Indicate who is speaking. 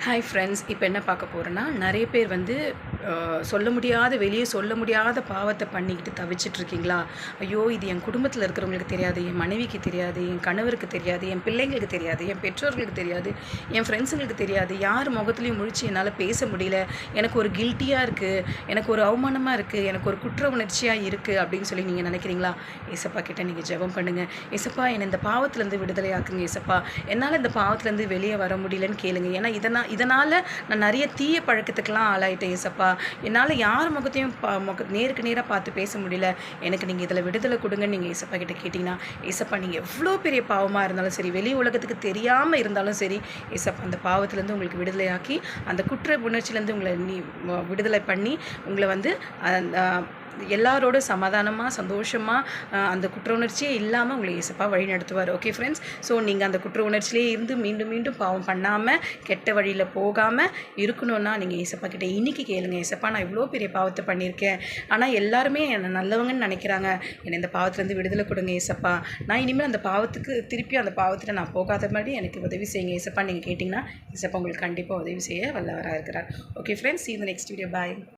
Speaker 1: Hi friends, இப்போ என்ன பார்க்க போகிறேன்னா, நிறைய பேர் வந்து சொல்ல முடியாத, வெளியே சொல்ல முடியாத பாவத்தை பண்ணிக்கிட்டு தவிச்சிட்ருக்கீங்களா? ஐயோ, இது என் குடும்பத்தில் இருக்கிறவங்களுக்கு தெரியாது, என் மனைவிக்கு தெரியாது, என் கணவருக்கு தெரியாது, என் பிள்ளைங்களுக்கு தெரியாது, என் பெற்றோர்களுக்கு தெரியாது, என் ஃப்ரெண்ட்ஸுங்களுக்கு தெரியாது, யார் முகத்துலையும் முழிச்சு என்னால் பேச முடியல, எனக்கு ஒரு கில்ட்டியாக இருக்குது, எனக்கு ஒரு அவமானமாக இருக்குது, எனக்கு ஒரு குற்ற உணர்ச்சியாக இருக்குது அப்படின்னு சொல்லி நீங்கள் நினைக்கிறீங்களா? ஏசப்பா கிட்டே நீங்கள் ஜெபம் பண்ணுங்கள். ஏசப்பா, என்னை இந்த பாவத்துலேருந்து விடுதலை ஆக்குங்க. ஏசப்பா, என்னால் இந்த பாவத்துலேருந்து வெளியே வர முடியலன்னு கேளுங்க. ஏன்னா இதனால் நான் நிறைய தீய பழக்கத்துக்கெலாம் ஆளாயிட்டேன். ஏசப்பா, என்னால் யார் முகத்தையும் நேருக்கு நேராக பார்த்து பேச முடியல, எனக்கு நீங்கள் இதில் விடுதலை கொடுங்கன்னு நீங்கள் ஏசப்பா கிட்ட கேட்டிங்கன்னா, ஏசப்பா நீங்கள் எவ்வளோ பெரிய பாவமாக இருந்தாலும் சரி, வெளி உலகத்துக்கு தெரியாமல் இருந்தாலும் சரி, ஏசப்பா அந்த பாவத்துலேருந்து உங்களுக்கு விடுதலையாக்கி, அந்த குற்ற உணர்ச்சியிலேருந்து உங்களை விடுதலை பண்ணி உங்களை வந்து எல்லாரோட சமாதானமாக சந்தோஷமாக அந்த குற்ற உணர்ச்சியே இல்லாமல் உங்களை ஏசப்பா வழி நடத்துவார். ஓகே ஃப்ரெண்ட்ஸ், ஸோ நீங்கள் அந்த குற்ற உணர்ச்சியிலே இருந்து மீண்டும் மீண்டும் பாவம் பண்ணாமல் கெட்ட வழியில் போகாமல் இருக்கணும்னா நீங்கள் ஏசப்பா கிட்டே இன்றைக்கி கேளுங்க. ஏசப்பா, நான் இவ்வளோ பெரிய பாவத்தை பண்ணியிருக்கேன், ஆனால் எல்லாருமே என்னை நல்லவங்கன்னு நினைக்கிறாங்க, என்னை இந்த பாவத்துலேருந்து விடுதலை கொடுங்க ஏசப்பா, நான் இனிமேல் அந்த பாவத்துக்கு திருப்பி அந்த பாவத்தில் நான் போகாத மாதிரி எனக்கு உதவி செய்யுங்க ஏசப்பா நீங்கள் கேட்டிங்கன்னா, ஏசப்பா உங்களுக்கு கண்டிப்பாக உதவி செய்ய வல்லவராக இருக்கிறார். Okay friends, see you in the next video. Bye.